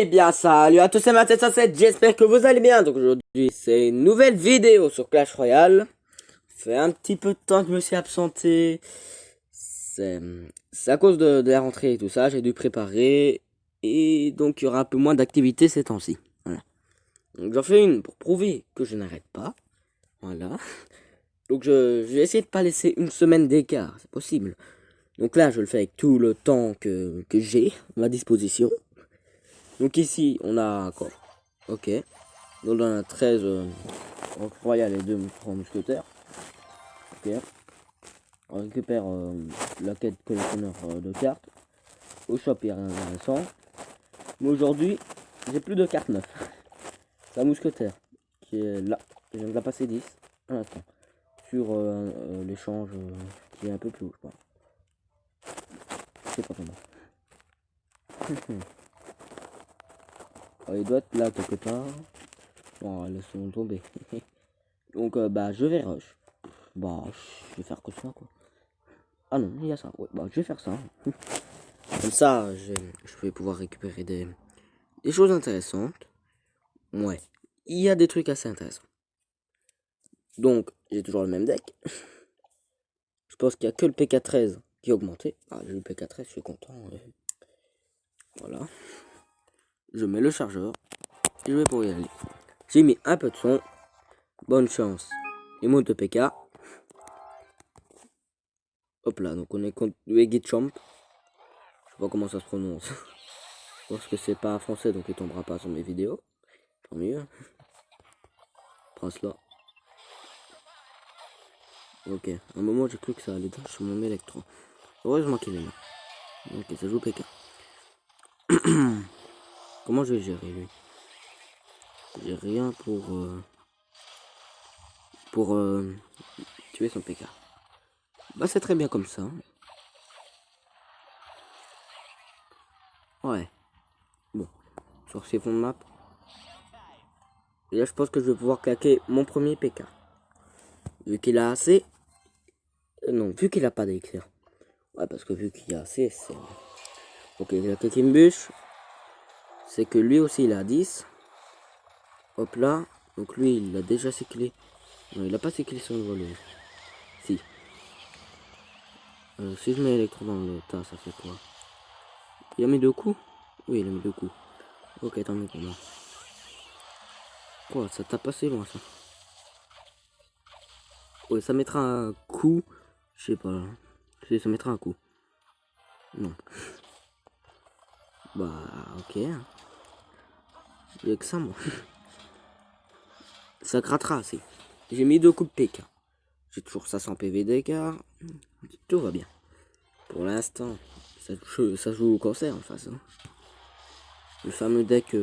Eh bien, salut à tous, c'est Matt707, j'espère que vous allez bien. Donc aujourd'hui, c'est une nouvelle vidéo sur Clash Royale. Ça fait un petit peu de temps que je me suis absenté. C'est à cause de la rentrée et tout ça, j'ai dû préparer. Et donc, il y aura un peu moins d'activité ces temps-ci. Voilà. Donc j'en fais une pour prouver que je n'arrête pas. Voilà. Donc je vais essayer de pas laisser une semaine d'écart, c'est possible. Donc là, je le fais avec tout le temps que j'ai à ma disposition. Donc ici, on a quoi? Ok. Donc on a 13 royal et 2 grands mousquetaires. Ok. On récupère la quête collectionneur de cartes. Au shop, il n'y a rien d'intéressant. Mais aujourd'hui, j'ai plus de cartes 9. C'est un mousquetaire qui est là. Je viens de la passer 10. Un instant. Sur l'échange qui est un peu plus haut, je crois. C'est pas comment. Il doit être là quelque part. Bon, laissons tomber. Donc, bah, je vais rush. Bah, je vais faire que ça, quoi. Ah non, il y a ça. Ouais, bah, je vais faire ça. Comme ça, je vais pouvoir récupérer des choses intéressantes. Ouais, il y a des trucs assez intéressants. Donc, j'ai toujours le même deck. Je pense qu'il n'y a que le PK13 qui a augmenté. Ah, j'ai le PK13, je suis content. Voilà. Je mets le chargeur. Et je vais pouvoir y aller. J'ai mis un peu de son. Bonne chance. Les mots de PK. Hop là, donc on est contre Champ. Je sais pas comment ça se prononce. Je pense que c'est pas français, donc il tombera pas sur mes vidéos. Tant mieux. Prends cela. Ok, à un moment j'ai cru que ça allait sur mon électro. Heureusement qu'il est là. Ok, ça joue PK. Comment je vais gérer lui? J'ai rien pour tuer son PK. Bah c'est très bien comme ça. Ouais. Bon, sorcier fond de map. Et là je pense que je vais pouvoir claquer mon premier PK. Vu qu'il a assez. Non, vu qu'il a pas d'élixir. Ouais, parce que vu qu'il y a assez, c'est... Ok, il a claqué une bûche. C'est que lui aussi il a 10. Hop là. Donc lui il a déjà ses clés. Non, il a pas ses clés sur le volet. Si. Si je mets électro dans le tas, ça fait quoi? Il a mis 2 coups? Oui, il a mis 2 coups. Ok, tant mieux pour moi. Quoi, ça tape assez loin ça. Ouais, ça mettra un coup. Je sais pas. Si, ça mettra un coup. Non. Bah, ok. Il y a que ça, moi. Ça grattera assez. J'ai mis 2 coups de PK. J'ai toujours 500 PV d'écart. Tout va bien. Pour l'instant, ça joue au cancer en face. Hein. Le fameux deck,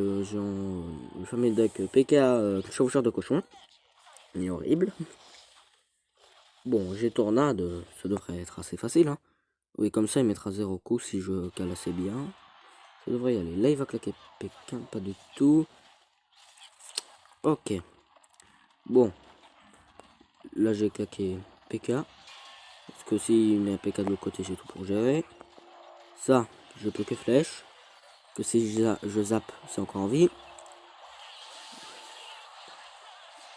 PK chevaucheur de cochon. Il est horrible. Bon, j'ai tornade, ça devrait être assez facile. Hein. Oui, comme ça, il mettra 0 coup si je cale assez bien. Ça devrait y aller. Là, il va claquer Pékin, pas du tout. Ok. Bon. Là, j'ai claqué PK. Parce que s'il met un PK de l'autre côté, j'ai tout pour gérer. Ça, je peux que flèche. Que si je zappe, c'est encore en vie.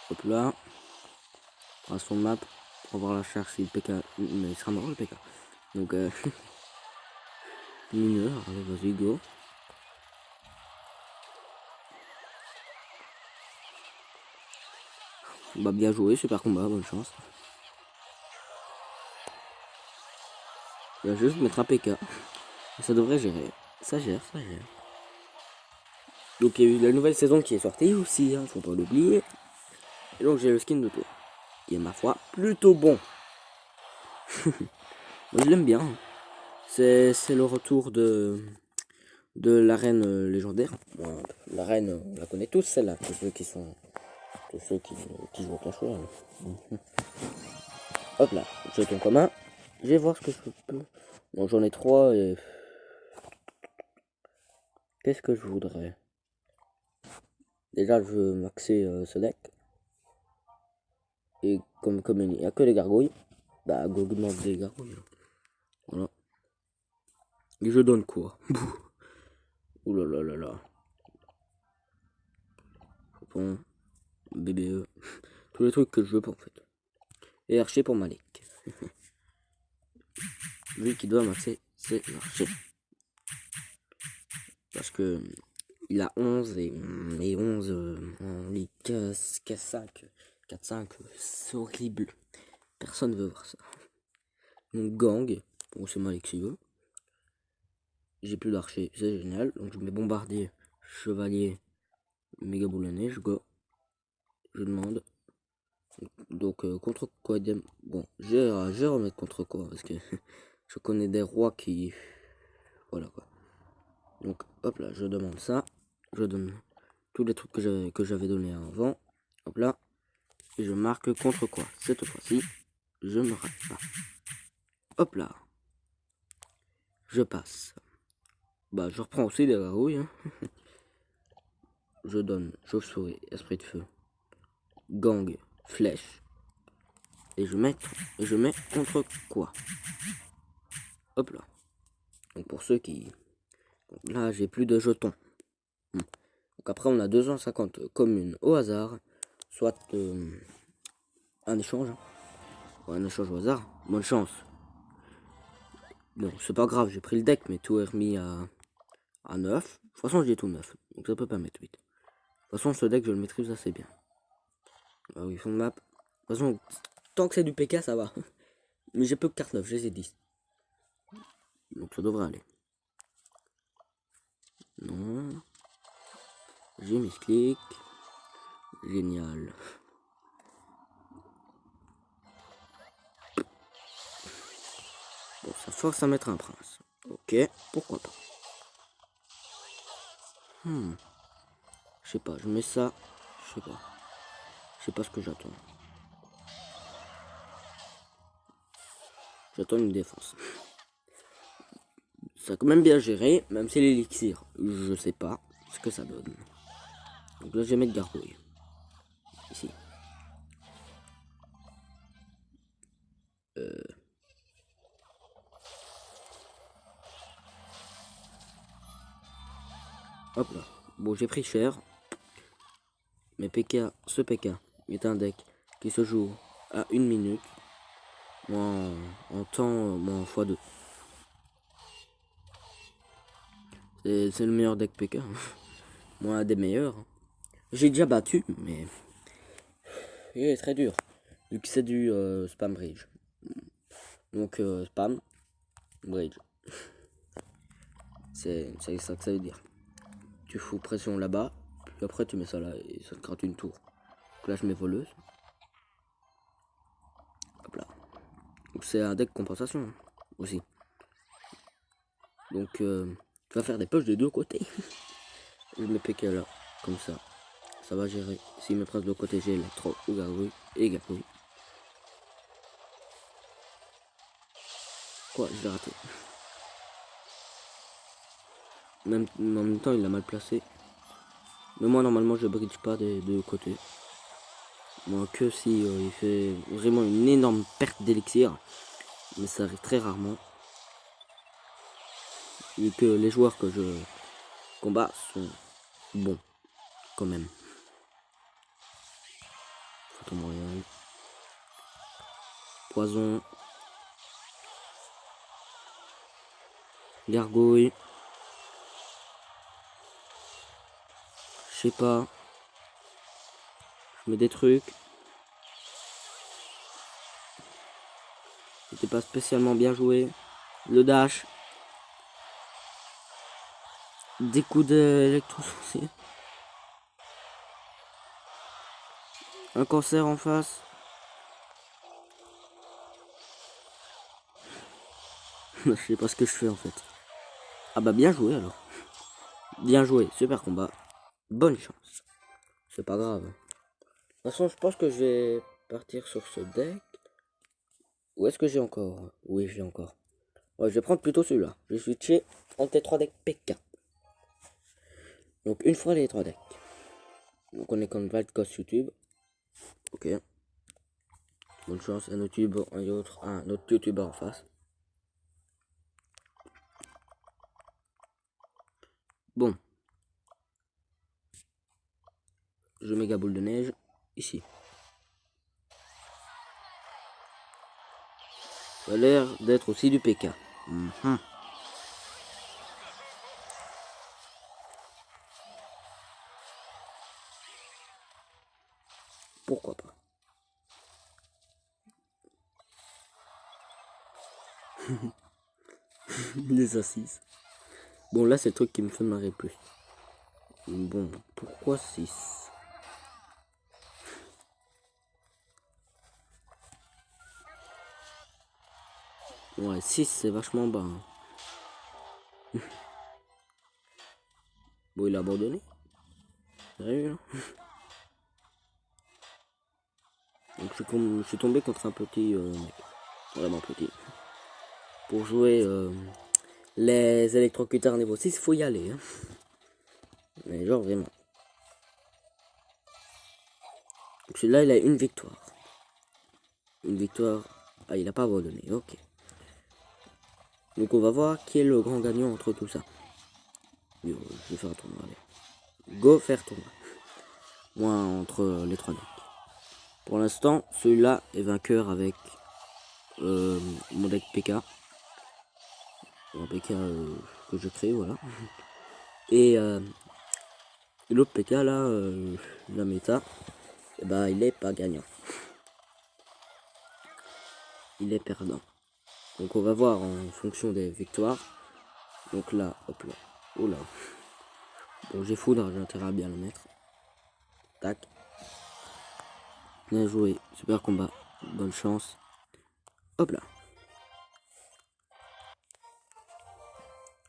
Hop là. On son map. Pour voir la charge si le PK. Mais il sera mort le PK. Donc, mineur. Allez, vas-y, go. Bah, bien joué, super combat, bonne chance. Il va juste mettre un PK. Ça devrait gérer. Ça gère, ça gère. Donc il y a eu la nouvelle saison qui est sortie aussi, hein, faut pas l'oublier. Et donc j'ai le skin de tour. Qui est ma foi plutôt bon. Moi je l'aime bien. Hein. C'est le retour de l'arène légendaire. Bon, l'arène, on la connaît tous celle-là, tous ceux qui jouent au Clash Royale. Hop là, jeton commun. Je vais voir ce que je peux. Bon, j'en ai 3 et. Qu'est-ce que je voudrais? Déjà, je veux maxer ce deck. Et comme il n'y a que les gargouilles, bah, go demande des gargouilles. Voilà. Et je donne quoi? Ouh là là là là. Dupont, BBE, tous les trucs que je veux en fait. Et archer pour Malik. Lui qui doit maxer, c'est l'archer. Parce que il a 11 et 11 en Ligue 5, 4-5, c'est horrible. Personne veut voir ça. Donc gang, bon c'est Malik s'il veut. J'ai plus d'archer, c'est génial. Donc je mets bombardier, chevalier, méga boule à neige, go. Je demande. Donc contre quoi bon, je vais remettre contre quoi parce que je connais des rois qui, voilà quoi. Donc hop là, je demande ça, je donne tous les trucs que j'avais donné avant, hop là, et je marque contre quoi. Cette fois-ci, je me rate pas. Hop là, je passe. Bah je reprends aussi des gargouilles. Hein. Je donne chauve-souris, esprit de feu, gang, flèche, et je mets contre quoi. Hop là. Donc pour ceux qui... Donc là j'ai plus de jetons. Donc après on a 250 communes au hasard. Soit un échange. Hein. Ouais, un échange au hasard. Bonne chance. Bon c'est pas grave, j'ai pris le deck mais tout est remis à 9. De toute façon j'ai tout 9. Donc ça peut pas mettre 8. De toute façon ce deck je le maîtrise assez bien. Ah oui, fond de map. De toute façon tant que c'est du PK ça va. Mais j'ai peu que carte 9, j'ai 10. Donc ça devrait aller. Non. J'ai mis clic. Génial. Bon, ça force à mettre un prince. Ok, pourquoi pas. Je sais pas, je mets ça. Je sais pas. Je sais pas ce que j'attends. J'attends une défense. Ça a quand même bien géré, même si l'élixir, je sais pas ce que ça donne. Donc là, je vais mettre gargouille. Ici. Hop là. Bon, j'ai pris cher. Mais PK, ce PK est un deck qui se joue à 1 minute. En temps, en x2. C'est le meilleur deck PK. Moi, un des meilleurs. J'ai déjà battu, mais il est très dur. Vu que c'est du spam bridge. Donc spam, bridge. C'est ça que ça veut dire. Tu fous pression là-bas, puis après tu mets ça là et ça te gratte une tour. Donc là je mets voleuse. Hop là. Donc c'est un deck compensation hein, aussi. Donc tu vas faire des poches des deux côtés. Je mets PK là, comme ça. Ça va gérer. S'il me presse de l'autre côté, j'ai électro ou gargouille et gargouille. Quoi, je l'ai raté. Même, en même temps, il l'a mal placé. Mais moi, normalement, je bridge pas des deux côtés. Moi, que si il fait vraiment une énorme perte d'élixir. Mais ça arrive très rarement. Vu que les joueurs que je combats sont bons, quand même. Photo moyen. Poison. Gargouille. Je sais pas. Je mets des trucs. C'était pas spécialement bien joué. Le dash. Des coups d'électricité. Un cancer en face. Je sais pas ce que je fais en fait. Ah bah bien joué alors. Bien joué, super combat. Bonne chance. C'est pas grave. De toute façon, je pense que je vais partir sur ce deck. Où est-ce que j'ai encore? Oui, j'ai encore. Ouais, je vais prendre plutôt celui-là. Je vais switcher entre les 3 decks PK. Donc une fois les 3 decks. Donc on est comme Valdcos YouTube. Ok. Bonne chance, un autre youtubeur en face. Bon. je méga boule de neige ici. Ça a l'air d'être aussi du PK. Pourquoi pas. Des assises. Bon, là, c'est le truc qui me fait marrer plus. Bon, pourquoi 6? Ouais, 6, c'est vachement bas. Hein. Bon, il a abandonné. Sérieux, là. Donc, je suis tombé contre un petit mec. Vraiment petit. Pour jouer les électrocuteurs niveau 6, faut y aller. Hein. Mais genre, vraiment. Donc, celui-là, il a une victoire. Une victoire. Ah, il a pas abandonné. Ok. Donc, on va voir qui est le grand gagnant entre tout ça. Yo, je vais faire un tournoi. Allez. Go faire tournoi. Moi, entre les trois mecs. Pour l'instant, celui-là est vainqueur avec mon deck PK. Un PK que je crée, voilà. Et l'autre PK là, la méta, et bah, il est pas gagnant. Il est perdant. Donc on va voir en fonction des victoires. Donc là, hop là. Oh là. Bon, j'ai foudre, j'ai intérêt à bien le mettre. Tac. Bien joué. Super combat. Bonne chance. Hop là.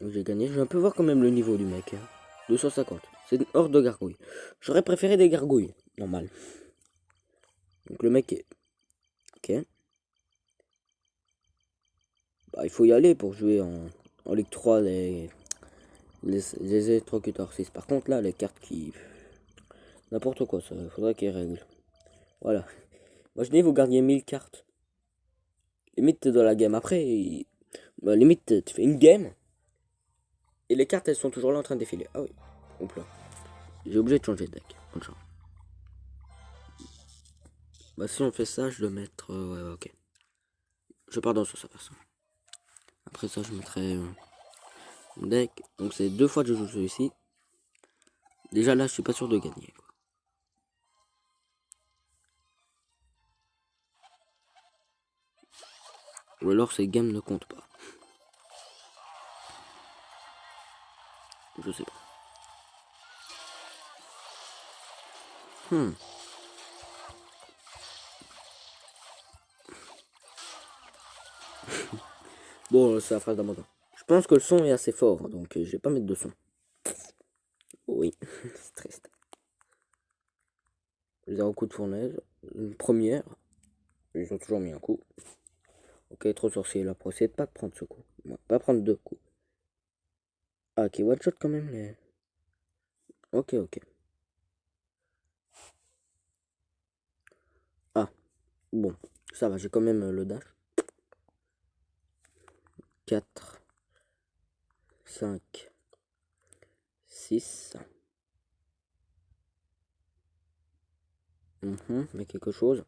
J'ai gagné. Je vais un peu voir quand même le niveau du mec. Hein. 250. C'est une horde de gargouilles. J'aurais préféré des gargouilles. Normal. Donc le mec est... Ok. Bah, il faut y aller pour jouer en Ligue 3 les électrocuteurs 6. Par contre là, les cartes qui... N'importe quoi, ça. Faudrait qu'ils règlent. Voilà. Moi je dis vous gardiez 1000 cartes. Limite t'es dans la game. Après, bah, limite tu fais une game. Et les cartes elles sont toujours là en train de défiler. Ah oui. Hop là. J'ai obligé de changer de deck. Bonne chance. Bah si on fait ça, je dois mettre... ouais, ok. Je pars dans sur sa personne. Après ça, je mettrai mon deck. Donc c'est 2 fois que je joue celui-ci. Déjà là, je suis pas sûr de gagner. Quoi. Ou alors ces games ne comptent pas. Je sais pas. Bon, c'est la phrase d'abandon. Je pense que le son est assez fort, donc je vais pas mettre de son. Oui, c'est triste. 0 coup de fournaise. Une première. Ils ont toujours mis un coup. Ok, trop sorcier. La procède pas de prendre ce coup. Pas prendre 2 coups. Ah, ok, one shot quand même. Mais... Ok, ok. Ah, bon. Ça va, j'ai quand même le dash. 4, 5, 6. Mais quelque chose.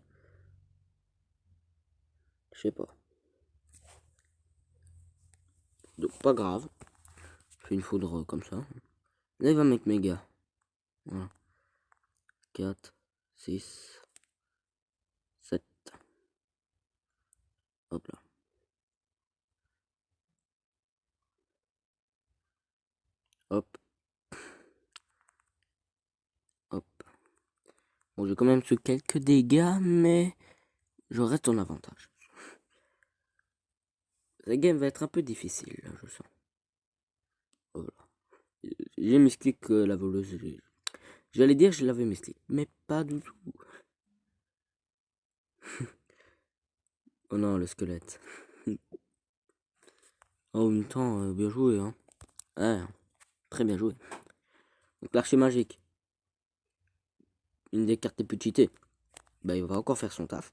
Je sais pas. Donc, pas grave. Je fais une foudre comme ça. Là, il va mettre méga. Voilà. 4, 6, 7. Hop là. Hop. Hop. Bon, j'ai quand même su quelques dégâts, mais je reste en avantage. La game va être un peu difficile, là, je sens. Voilà. J'ai mis clic la voleuse. J'allais dire je l'avais mis clic, mais pas du tout. Oh non, le squelette. En même temps, bien joué, hein. Ouais, très bien joué. Donc l'archer magique. Une des cartes les plus cheatées. Bah, il va encore faire son taf.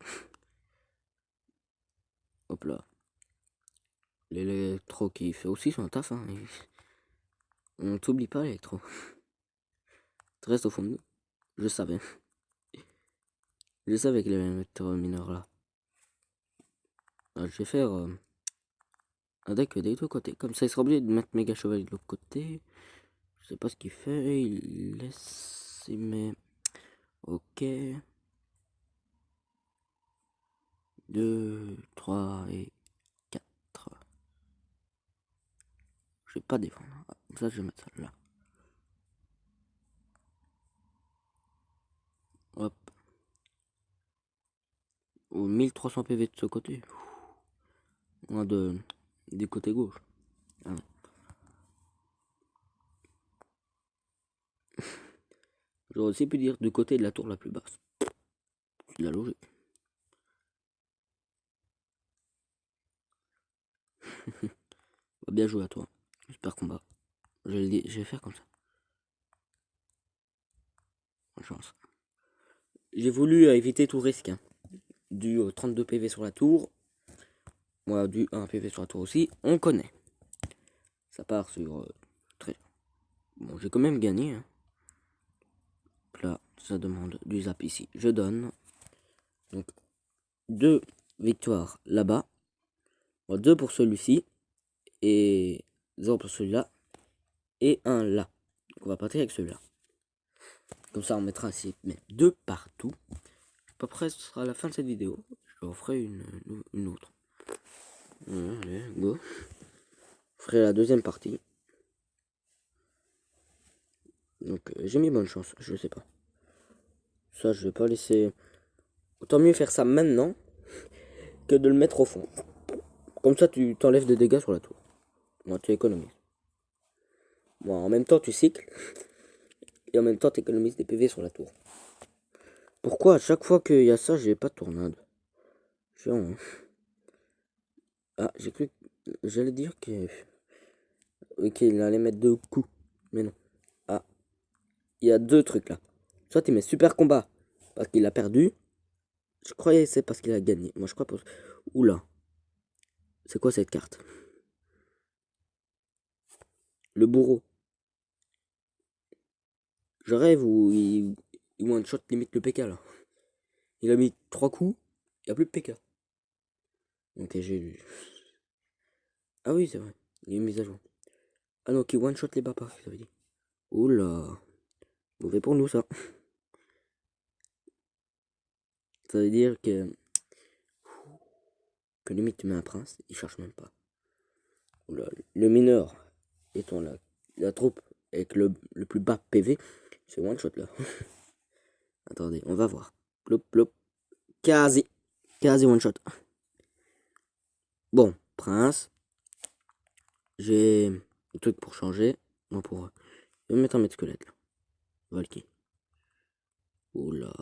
Hop là. L'électro qui fait aussi son taf, hein. On t'oublie pas, l'électro. Tu restes au fond de nous. Je savais. Je savais qu'il allait mettre mineur là. Alors, je vais faire un deck des deux côtés. Comme ça, il sera obligé de mettre méga chevalier de l'autre côté. Je sais pas ce qu'il fait. Il laisse. Il met. Ok. 2, 3 et 4. Je vais pas défendre. Comme ça, je vais mettre ça là. Hop. Ou 1300 PV de ce côté. Du côté gauche. Ah ouais. J'aurais aussi pu dire du côté de la tour la plus basse. C'est de la logique. Bien joué à toi. Super combat. Je vais faire comme ça. Bonne chance. J'ai voulu éviter tout risque. Hein. Du 32 PV sur la tour. Moi, du 1 PV sur la tour aussi. On connaît. Ça part sur très. Bon, j'ai quand même gagné. Hein. Là, ça demande du zap ici. Je donne. Donc, 2 victoires là-bas. 2 pour celui-ci. Et 0 pour celui-là. Et 1 là. Donc, on va partir avec celui-là. Comme ça, on mettra ici 2 partout. À peu près, ce sera la fin de cette vidéo. Je referai une autre. Allez, go. Je ferai la deuxième partie. Donc, j'ai mis bonne chance. Je sais pas. Ça, je vais pas laisser. Autant mieux faire ça maintenant que de le mettre au fond. Comme ça, tu t'enlèves des dégâts sur la tour. Moi, tu économises. Bon, en même temps, tu cycles. Et en même temps, tu économises des PV sur la tour. Pourquoi à chaque fois qu'il y a ça, j'ai pas de tornade? Chiant, hein. Ah, j'ai cru. J'allais dire que. Ok, il allait mettre 2 coups. Mais non. Ah, il y a 2 trucs là. Soit il met super combat parce qu'il a perdu. Je croyais que c'est parce qu'il a gagné. Moi, je crois pas. Oula. C'est quoi cette carte? Le bourreau. Je rêve où il one shot limite le PK là. Il a mis 3 coups. Il n'y a plus de PK. Ok, j'ai lu. Ah oui, c'est vrai. Il y a une mise à jour. Ah non, qui one shot les bapas, ça veut dire. Oula. Mauvais pour nous ça. Ça veut dire que limite tu mets un prince, il cherche même pas. Oula, le mineur étant la troupe avec le plus bas PV, c'est one shot là. Attendez, on va voir. Plop, plop. Quasi. Quasi one shot. Bon, prince. J'ai un truc pour changer. Moi pour. Je vais mettre un mètre squelette là. Valky. Oula.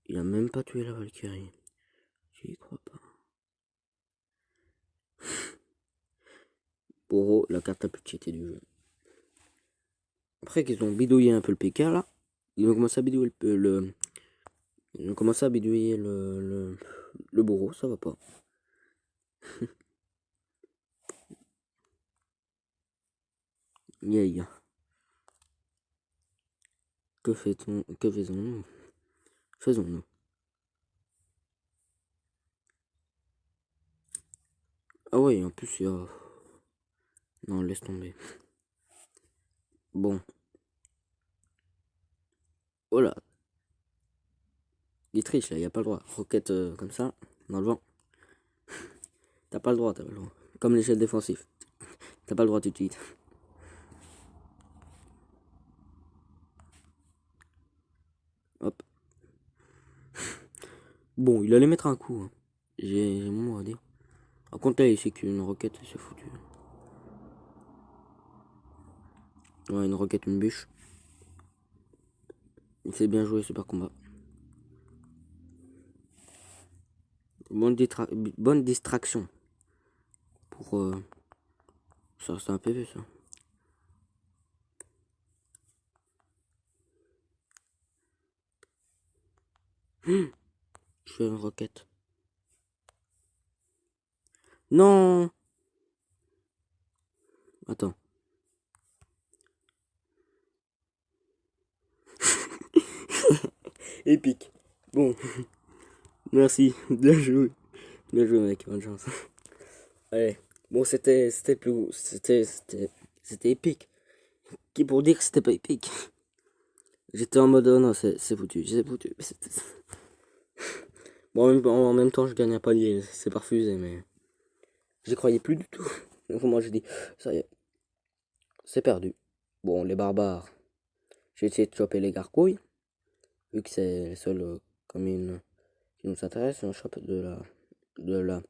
Il a même pas tué la Valkyrie. J'y crois pas. Pour la carte la plus cheatée du jeu. Après qu'ils ont bidouillé un peu le PK là, ils ont commencé à bidouiller ils ont commencé à bidouiller le bourreau, ça va pas. Yeah. Que faisons-nous? Faisons-nous. Ah ouais, en plus il y a. Non, laisse tomber. Bon. Oh là. Il triche là, il a pas le droit. Roquette comme ça, dans le vent. T'as pas le droit, Comme l'échelle défensif. T'as pas le droit tout de suite. Hop. Bon, il allait mettre un coup. Hein. J'ai mon mot à dire. Par contre, là, il sait qu'une roquette, c'est foutu. Ouais, une roquette, une bûche. C'est bien joué, super combat. Bonne distraction. Pour. Ça, c'est un PV, ça. Je fais une roquette. Non! Attends. Épique. Bon, merci, bien joué. Bien joué mec, bonne chance. Allez, bon c'était épique. Qui pour dire que c'était pas épique? J'étais en mode, oh non, c'est foutu, c'est foutu. Bon, en même temps, je gagne un palier, c'est pas refusé, mais j'y croyais plus du tout. Donc moi, j'ai dit, ça y est, c'est perdu. Bon, les barbares, j'ai essayé de choper les gargouilles, vu que c'est les seules communes qui nous intéressent. On chope de la,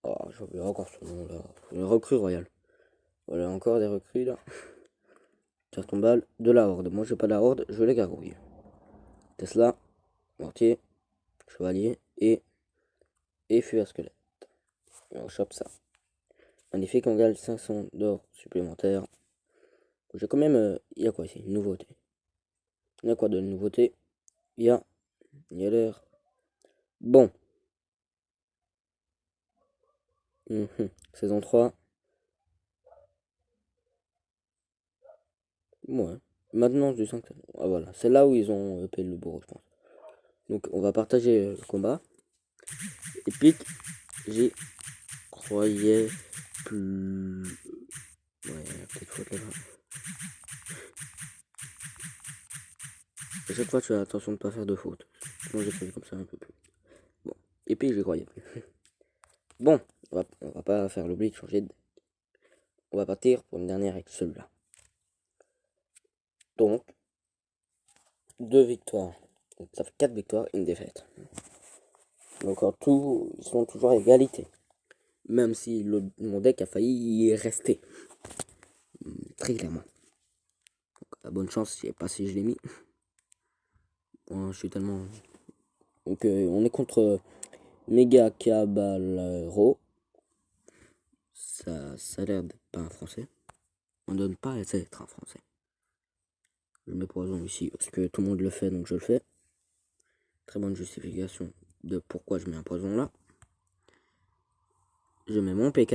oh, j'ai oublié encore ce nom là, les recrues royales. Voilà, encore des recrues là. Tire ton balle, de la horde. Moi, j'ai pas de la horde, je veux les gargouilles. Tesla, mortier, chevalier et fût à squelette. Et on chope ça. Magnifique, on gagne 500 d'or supplémentaires. J'ai quand même, il y a quoi ici? Une nouveauté. Il y a quoi de nouveauté? Il y a l'air bon. Saison 3. Ouais. Maintenant, du 5. Ah voilà, c'est là où ils ont EP le bourreau, je pense. Donc, on va partager le combat. Épique, j'y croyais plus. Ouais, peut-être faute là. À chaque fois, tu as attention de ne pas faire de faute. Sinon, j'ai fait comme ça un peu plus. Bon, épique, j'y croyais plus. Bon, on va pas faire l'oubli de changer de. On va partir pour une dernière avec celui-là. Donc, 2 victoires. Donc, ça fait 4 victoires et une défaite. Donc en tout, ils sont toujours à égalité. Même si mon deck a failli y rester. Très clairement. Donc, bonne chance, je sais pas si je l'ai mis. Bon, je suis tellement... Donc on est contre Mega Caballero. Ça a l'air d'être pas un français. On donne pas à être un français. Je mets poison ici parce que tout le monde le fait, donc je le fais. Très bonne justification de pourquoi je mets un poison là. Je mets mon PK.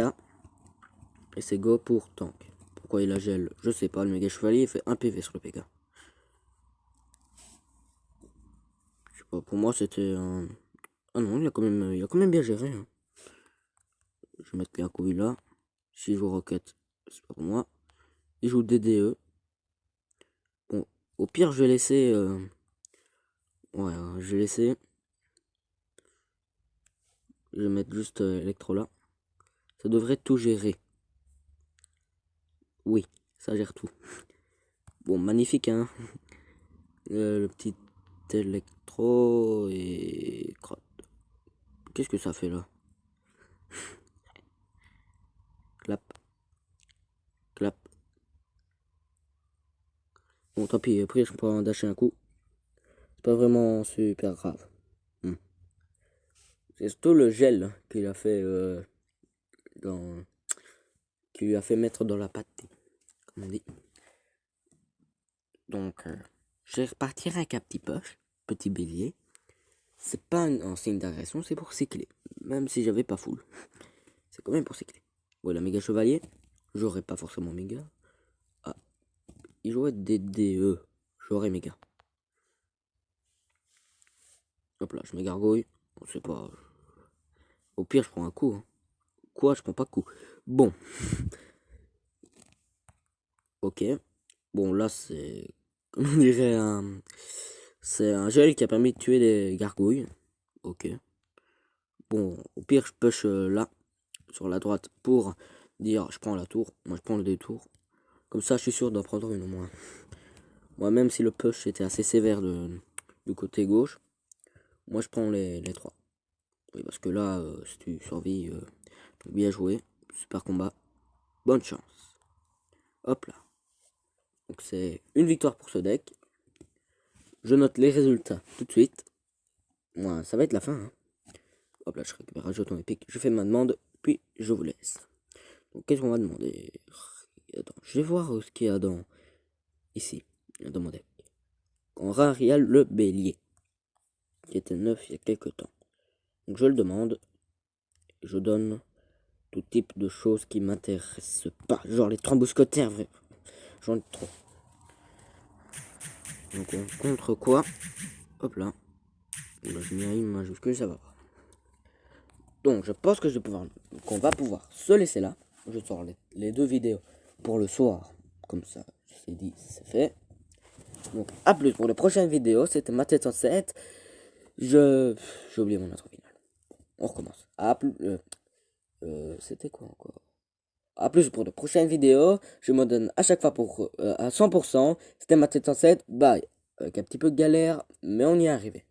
Et c'est go pour tank. Pourquoi il a gel? Je sais pas. Le méga chevalier il fait 1 PV sur le PK. Je sais pas, pour moi c'était un... Ah non, il a quand même bien géré. Hein. Je vais mettre les accouilles là. S'il joue Rocket, c'est pas pour moi. Il joue DDE. Bon, au pire, je vais laisser... Ouais, je vais laisser... Je vais mettre juste Electro là. Ça devrait tout gérer. Oui, ça gère tout. Bon, magnifique, hein. Le petit Electro et... Qu'est-ce que ça fait là? Clap. Clap. Bon, tant pis, après je peux en dasher un coup. C'est pas vraiment super grave. C'est surtout le gel qu'il a fait qui lui a fait mettre dans la pâte, comme on dit. Donc, je vais repartir avec un petit poche, petit bélier. C'est pas un signe d'agression, c'est pour cycler. Même si j'avais pas full. C'est quand même pour cycler. Voilà, méga chevalier. J'aurais pas forcément méga. Ah, il jouait DDE. J'aurais méga. Hop là, je mets gargouille. On sait pas. Au pire, je prends un coup. Hein. Quoi, je prends pas de coup. Bon. Ok. Bon, là, c'est... Comment on dirait un... C'est un gel qui a permis de tuer des gargouilles. Ok. Bon, au pire, je push là, sur la droite, pour dire je prends la tour. Moi, je prends le détour. Comme ça, je suis sûr d'en prendre une au moins. Moi, même si le push était assez sévère du côté gauche, moi, je prends les 3. Oui, parce que là, si tu survis, bien joué. Super combat. Bonne chance. Hop là. Donc, c'est une victoire pour ce deck. Je note les résultats tout de suite. Moi, ça va être la fin. Hein. Hop là, je récupère un jeton épique. Je fais ma demande, puis je vous laisse. Donc, qu'est-ce qu'on va demander? Attends, je vais voir ce qu'il y a dans... Ici, dans mon deck. En rare, il y a le bélier. Qui était neuf il y a quelques temps. Donc, je le demande. Je donne tout type de choses qui m'intéressent pas. Genre les 3 mousquetaires, vrai. J'en ai trop. Donc, on contre quoi? Hop là. Là je mets une majuscule, ça va pas. Donc je pense que qu'on va pouvoir se laisser là. Je sors les deux vidéos pour le soir. Comme ça, c'est dit, c'est fait. Donc à plus pour les prochaines vidéos. C'était Mathieu 107. J'ai oublié mon intro final. On recommence. À plus. C'était quoi encore? À plus pour de prochaines vidéos. Je me donne à chaque fois à 100%. C'était Mathieu 107. Bye. Avec un petit peu de galère, mais on y est arrivé.